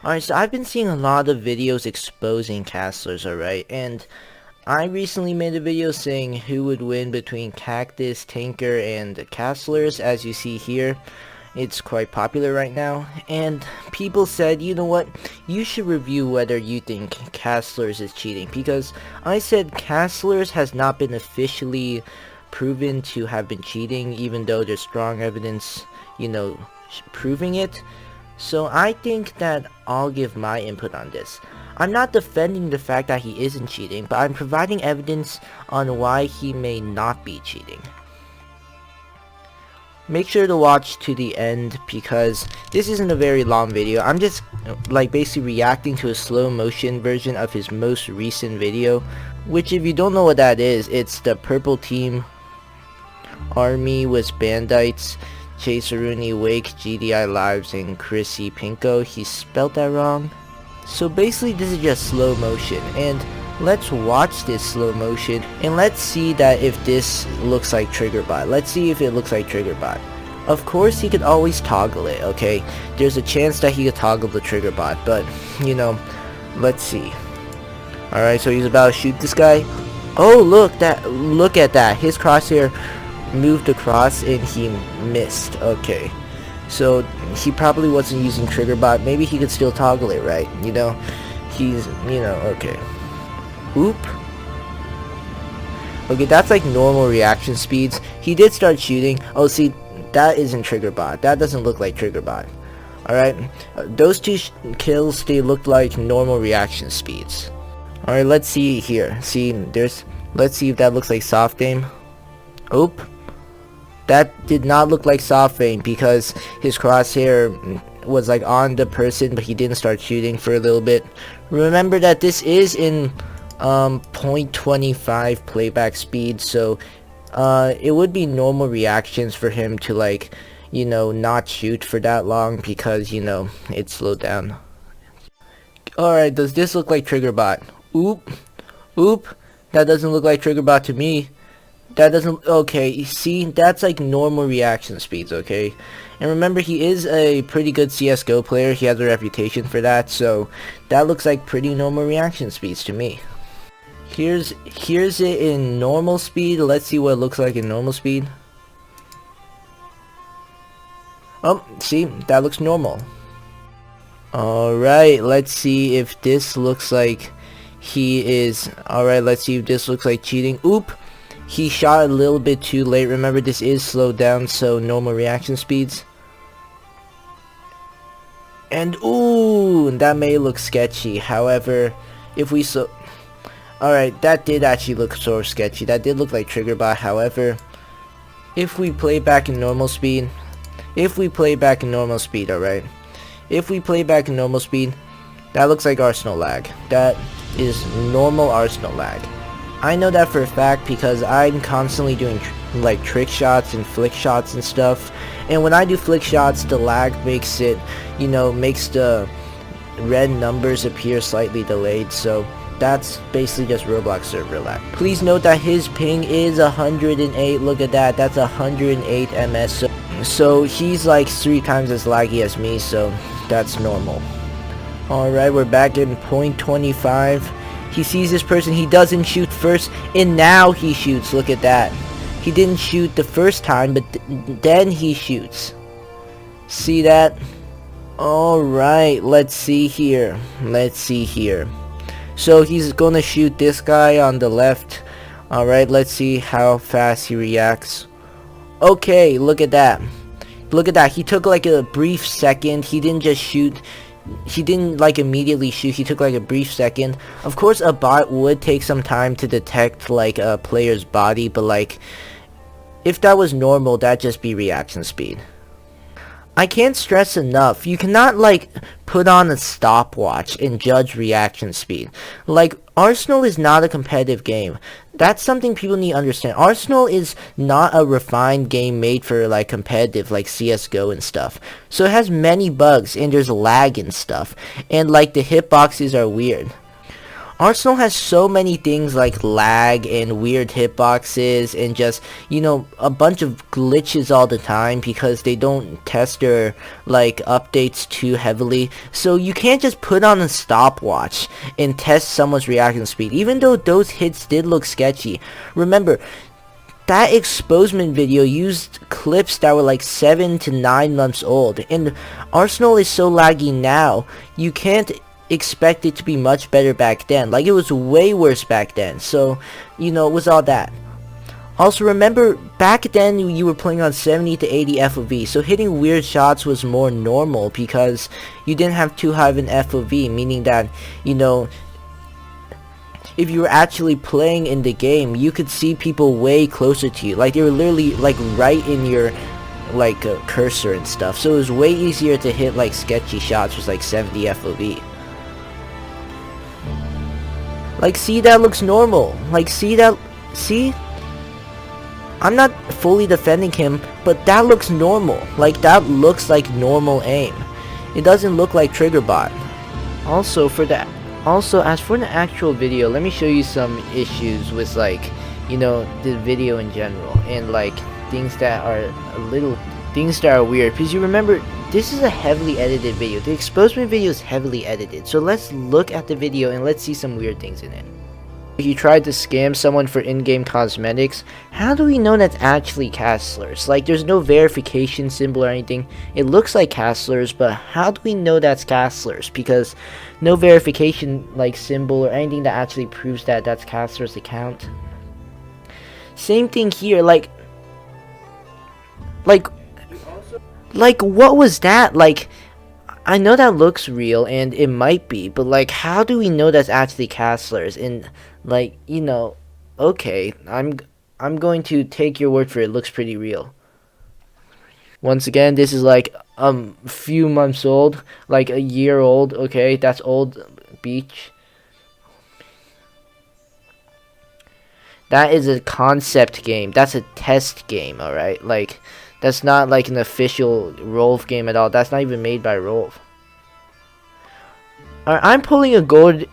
Alright, so I've been seeing a lot of videos exposing castlers, alright, and I recently made a video saying who would win between Cactus, TanqR, and castlers. As you see here, it's quite popular right now, and people said, you know what, you should review whether you think castlers is cheating, because I said castlers has not been officially proven to have been cheating, even though there's strong evidence, proving it. So I think that I'll give my input on this. I'm not defending the fact that he isn't cheating, but I'm providing evidence on why he may not be cheating. Make sure to watch to the end because this isn't a very long video. I'm just basically reacting to a slow motion version of his most recent video, which if you don't know what that is, it's the purple team army with Bandites, Chase Rooney, Wake, GDI Lives, and Chrissy Pinko. He spelled that wrong. So basically this is just slow motion, and let's watch this slow motion and let's see that if this looks like TriggerBot. Let's see if it looks like TriggerBot. Of course he could always toggle it, okay? There's a chance that he could toggle the TriggerBot, but let's see. Alright, so he's about to shoot this guy. Oh, look at that. His crosshair moved across and he missed. Okay, so he probably wasn't using TriggerBot. Maybe he could still toggle it, right? Okay. Oop. Okay, that's like normal reaction speeds. He did start shooting. Oh, see, that isn't TriggerBot. That doesn't look like TriggerBot. Alright, those two kills, they look like normal reaction speeds. Alright, let's see here. Let's see if that looks like soft aim. Oop. That did not look like soft aim because his crosshair was like on the person, but he didn't start shooting for a little bit. Remember that this is in 0.25 playback speed, so it would be normal reactions for him to not shoot for that long because it slowed down. Alright, does this look like TriggerBot? Oop, that doesn't look like TriggerBot to me. That doesn't, okay, see, that's like normal reaction speeds, okay? And remember, he is a pretty good CSGO player. He has a reputation for that, so that looks like pretty normal reaction speeds to me. Here's it in normal speed. Let's see what it looks like in normal speed. Oh, see, that looks normal. Alright, let's see if this looks like he is, alright, let's see if this looks like cheating. Oop! He shot a little bit too late. Remember, this is slowed down, so normal reaction speeds. And ooh, that may look sketchy. However, if we alright, that did actually look sort of sketchy. That did look like TriggerBot. However, if we play back in normal speed, alright. If we play back in normal speed, that looks like Arsenal lag. That is normal Arsenal lag. I know that for a fact because I'm constantly doing trick shots and flick shots and stuff, and when I do flick shots, the lag makes it, makes the red numbers appear slightly delayed, so that's basically just Roblox server lag. Please note that his ping is 108, look at that, that's 108 ms, so he's like 3 times as laggy as me, so that's normal. Alright, we're back in 0.25. He sees this person, he doesn't shoot first, and now he shoots. Look at that. He didn't shoot the first time, but then he shoots. See that? Alright, let's see here. So he's gonna shoot this guy on the left. Alright, let's see how fast he reacts. Okay, look at that. He took like a brief second. He didn't just shoot. He didn't immediately shoot. He took like a brief second. Of course a bot would take some time to detect a player's body, but if that was normal, that'd just be reaction speed. I can't stress enough, you cannot put on a stopwatch and judge reaction speed. Arsenal is not a competitive game. That's something people need to understand. Arsenal is not a refined game made for competitive CSGO and stuff. So it has many bugs and there's lag and stuff. And the hitboxes are weird. Arsenal has so many things like lag and weird hitboxes and just, you know, a bunch of glitches all the time because they don't test their like updates too heavily. So you can't just put on a stopwatch and test someone's reaction speed, even though those hits did look sketchy. Remember, that exposement video used clips that were like 7 to 9 months old, and Arsenal is so laggy now, you can't expect it to be much better back then. Like, it was way worse back then, so, you know, it was all that. Also, remember, back then you were playing on 70 to 80 FOV, so hitting weird shots was more normal because you didn't have too high of an FOV, meaning that, you know, if you were actually playing in the game, you could see people way closer to you. Like, they were literally, like, right in your, like, cursor and stuff. So it was way easier to hit, like, sketchy shots with, like, 70 FOV. Like, see, that looks normal. Like, see that, see? I'm not fully defending him, but that looks normal. Like, that looks like normal aim. It doesn't look like trigger bot. Also, as for the actual video, let me show you some issues with, like, you know, the video in general, and like things that are weird, because you remember this is a heavily edited video. The exposement video is heavily edited, so let's look at the video and let's see some weird things in it. If you tried to scam someone for in-game cosmetics, how do we know that's actually Castler's? Like, there's no verification symbol or anything. It looks like Castler's, but how do we know that's Castler's? Because no verification like symbol or anything that actually proves that that's Castler's account. Same thing here, like what was that? Like, I know that looks real and it might be, but like, how do we know that's actually Castler's? And like, you know, okay, I'm going to take your word for it. It looks pretty real. Once again, this is like a few months old, like a year old. Okay, that's old beach. That is a concept game. That's a test game, alright? Like, that's not like an official Rolf game at all. That's not even made by Rolf. Alright, I'm pulling a Gordon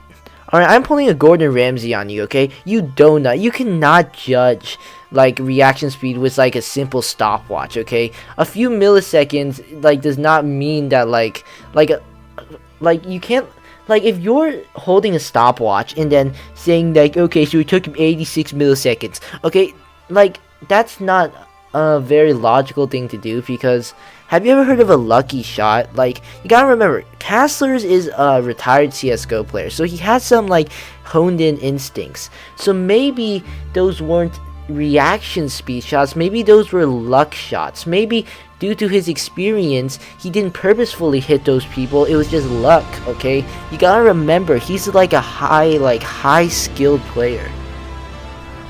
Ramsay on you, okay? You donut. You cannot judge like reaction speed with like a simple stopwatch, okay? A few milliseconds like does not mean that like you can't, like, if you're holding a stopwatch and then saying like, okay, so it took him 86 milliseconds, okay, like, that's not a very logical thing to do, because have you ever heard of a lucky shot? Like, you gotta remember, Castler's is a retired CSGO player, so he has some like honed in instincts. So maybe those weren't reaction speed shots, maybe those were luck shots. Maybe due to his experience, he didn't purposefully hit those people, it was just luck, okay? You gotta remember, he's like a high skilled player.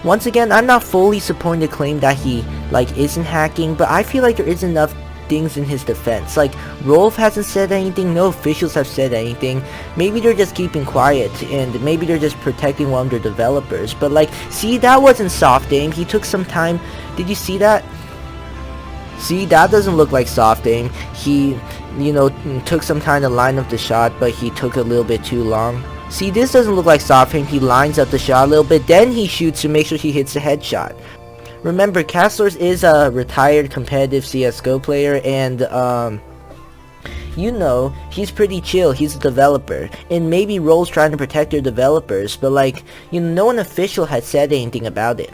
Once again, I'm not fully supporting the claim that he like isn't hacking, but I feel like there is enough things in his defense. Like, Rolf hasn't said anything, no officials have said anything. Maybe they're just keeping quiet, and maybe they're just protecting one of their developers. But like, see, that wasn't soft aim. He took some time. Did you see that? See, that doesn't look like soft aim. He, you know, took some time to line up the shot, but he took a little bit too long. See, this doesn't look like soft aim. He lines up the shot a little bit, then he shoots to make sure he hits the headshot. Remember, Castler's is a retired competitive CSGO player, and you know, he's pretty chill. He's a developer, and maybe Rolf's trying to protect their developers, but like, you know, no one official had said anything about it.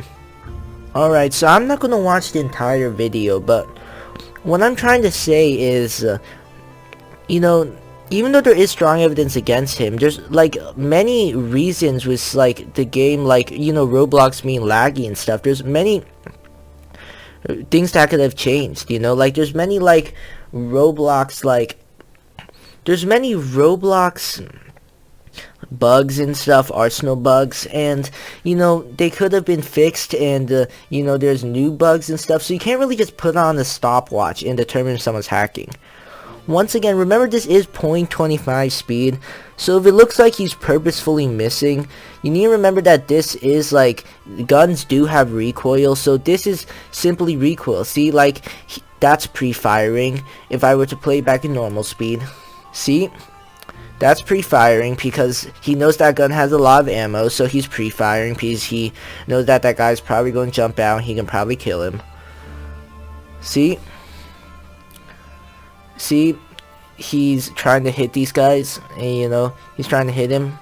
Alright, so I'm not gonna watch the entire video, but what I'm trying to say is, you know, even though there is strong evidence against him, there's like many reasons with like the game, like, you know, Roblox being laggy and stuff. There's many things that could have changed, you know, like there's many like Roblox, like there's many Roblox bugs and stuff, Arsenal bugs, and you know, they could have been fixed, and you know, there's new bugs and stuff, so you can't really just put on a stopwatch and determine if someone's hacking. Once again, remember, this is 0.25 speed, so if it looks like he's purposefully missing, you need to remember that this is like, guns do have recoil, so this is simply recoil. See, like, that's pre-firing. If I were to play back in normal speed, see, That's pre-firing because he knows that gun has a lot of ammo, so he's pre-firing because he knows that that guy's probably going to jump out and he can probably kill him. See? See? He's trying to hit these guys, and you know, he's trying to hit him.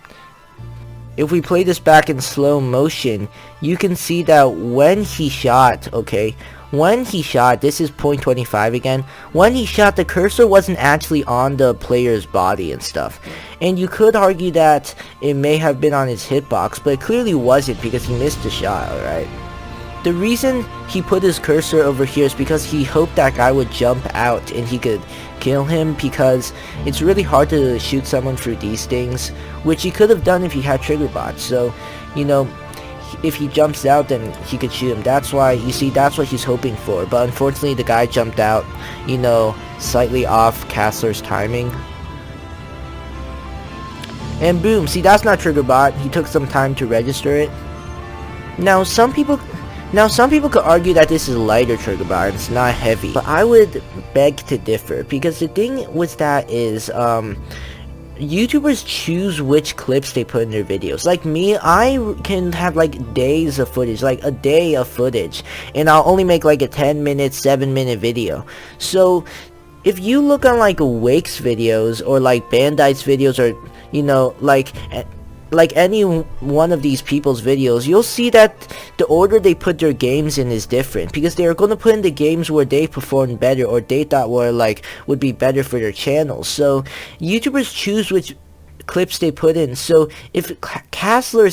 If we play this back in slow motion, you can see that when he shot, okay, when he shot, this is 0.25 again, when he shot, the cursor wasn't actually on the player's body and stuff. And you could argue that it may have been on his hitbox, but it clearly wasn't because he missed the shot, alright? The reason he put his cursor over here is because he hoped that guy would jump out and he could kill him, because it's really hard to shoot someone through these things, which he could have done if he had trigger bots. So, you know, if he jumps out, then he could shoot him. That's why, you see, that's what he's hoping for. But unfortunately, the guy jumped out, you know, slightly off Castler's timing. And boom, see, that's not trigger bot. He took some time to register it. Now, some people could argue that this is lighter trigger bar and it's not heavy, but I would beg to differ, because the thing with that is, YouTubers choose which clips they put in their videos. Like me, I can have like days of footage, like a day of footage, and I'll only make like a 10-minute, 7-minute video. So if you look on like Wake's videos or like Bandite's videos, or you know, like any one of these people's videos, you'll see that the order they put their games in is different, because they are going to put in the games where they performed better or they thought were like would be better for their channel. So YouTubers choose which clips they put in. So if Castler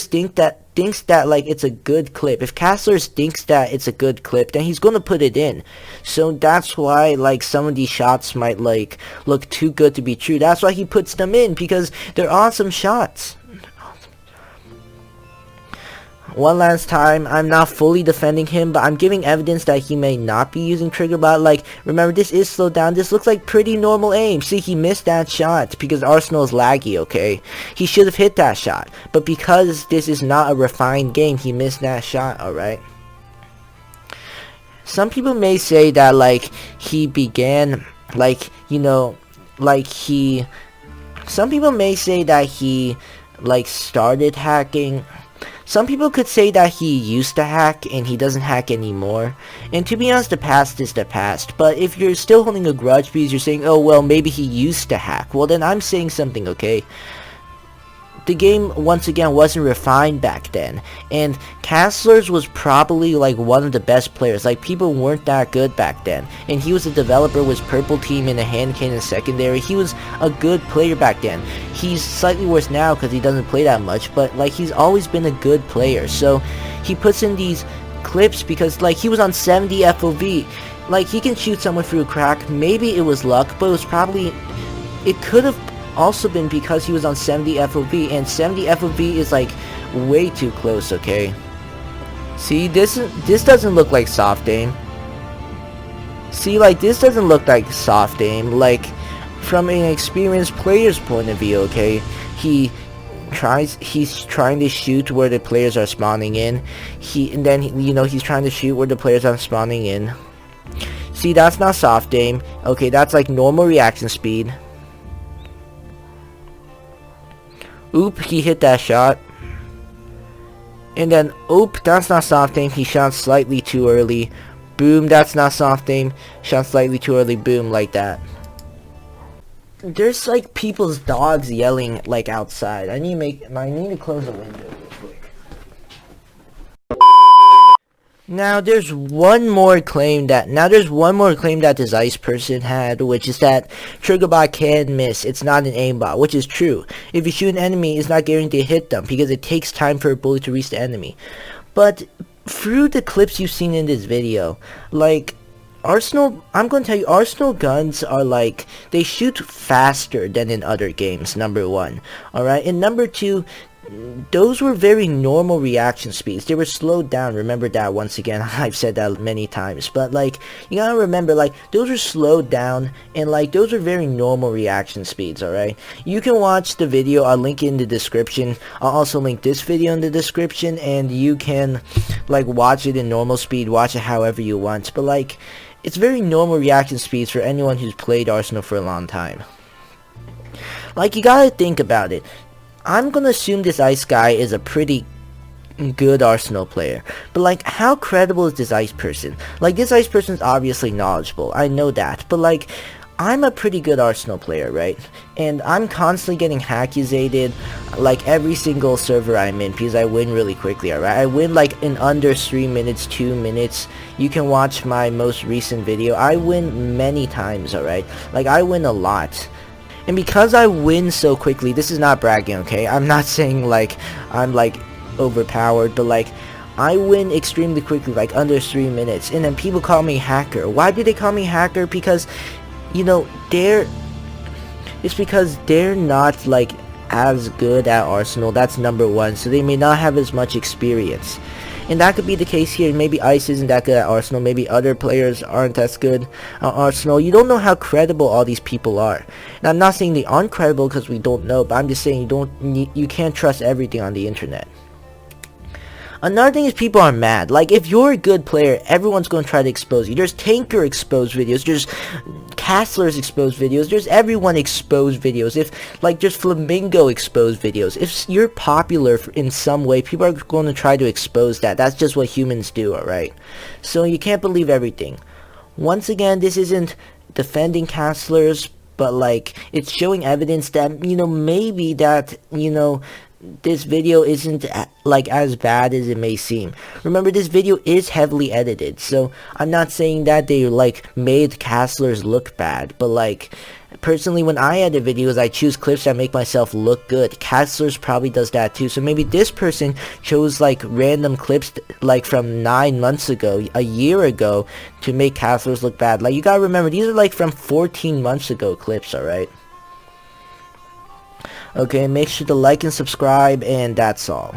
thinks that like it's a good clip, if Castler thinks that it's a good clip, then he's going to put it in. So that's why like some of these shots might like look too good to be true. That's why he puts them in, because they're awesome shots. One last time, I'm not fully defending him, but I'm giving evidence that he may not be using trigger bot. Like, remember, this is slowed down. This looks like pretty normal aim. See, he missed that shot because Arsenal is laggy, okay? He should have hit that shot, but because this is not a refined game, he missed that shot, alright? Some people may say that, like, he began, like, you know, like some people may say that he, like, started hacking. Some people could say that he used to hack and he doesn't hack anymore. And to be honest, the past is the past. But if you're still holding a grudge because you're saying, oh well, maybe he used to hack, well then I'm saying something, okay? The game, once again, wasn't refined back then. And Castler's was probably like one of the best players. Like, people weren't that good back then. And he was a developer with Purple Team in a hand cannon secondary. He was a good player back then. He's slightly worse now because he doesn't play that much. But like, he's always been a good player. So he puts in these clips because like he was on 70 FOV. Like, he can shoot someone through a crack. Maybe it was luck, but it was probably, it could have also been because he was on 70 FOV, and 70 FOV is like way too close, okay? See, this doesn't look like soft aim. See, like, this doesn't look like soft aim. Like, from an experienced player's point of view, okay? He's trying to shoot where the players are spawning in. And then, you know, he's trying to shoot where the players are spawning in. See, that's not soft aim. Okay, that's like normal reaction speed. Oop, he hit that shot. And then, oop, that's not soft aim. He shot slightly too early. Boom, that's not soft aim. Shot slightly too early. Boom, like that. There's like people's dogs yelling like outside. I need to close the window real quick. Now there's one more claim that this ice person had, which is that TriggerBot can miss. It's not an aimbot, which is true. If you shoot an enemy, it's not guaranteed to hit them because it takes time for a bullet to reach the enemy. But through the clips you've seen in this video, like, Arsenal, I'm going to tell you, Arsenal guns are like, they shoot faster than in other games, number one. Alright, and number two, those were very normal reaction speeds. They were slowed down. Remember that, once again. I've said that many times. But, like, you gotta remember, like, those are slowed down. And, like, those are very normal reaction speeds, alright? You can watch the video. I'll link it in the description. I'll also link this video in the description. And you can, like, watch it in normal speed. Watch it however you want. But, like, it's very normal reaction speeds for anyone who's played Arsenal for a long time. Like, you gotta think about it. I'm gonna assume this Ice guy is a pretty good Arsenal player, but like, how credible is this Ice person? Like, this Ice person is obviously knowledgeable, I know that, but like, I'm a pretty good Arsenal player, right? And I'm constantly getting accusated like every single server I'm in because I win really quickly, alright? I win like in under 3 minutes, 2 minutes. You can watch my most recent video. I win many times, alright? Like, I win a lot. And because I win so quickly, this is not bragging, okay? I'm not saying like I'm like overpowered, but like, I win extremely quickly, like under 3 minutes. And then people call me hacker. Why do they call me hacker? Because, you know, it's because they're not like as good at Arsenal. That's number one, so they may not have as much experience, and that could be the case here. Maybe Ice isn't that good at Arsenal, maybe other players aren't as good at Arsenal. You don't know how credible all these people are, and I'm not saying they aren't credible because we don't know, but I'm just saying you can't trust everything on the internet. Another thing is people are mad. Like, if you're a good player, everyone's going to try to expose you. There's TanqR exposed videos, there's Castler's exposed videos, there's everyone exposed videos. If, like, there's Flamingo exposed videos. If you're popular in some way, people are going to try to expose that. That's just what humans do, alright? So you can't believe everything. Once again, this isn't defending Castler's, but, like, it's showing evidence that, you know, maybe that, you know, this video isn't like as bad as it may seem. Remember, this video is heavily edited, so I'm not saying that they like made Castler's look bad, but like, personally, when I edit videos, I choose clips that make myself look good. Castler's probably does that too, so maybe this person chose like random clips like from 9 months ago, a year ago, to make Castler's look bad. Like, you gotta remember, these are like from 14 months ago clips, alright? Okay, make sure to like and subscribe, and that's all.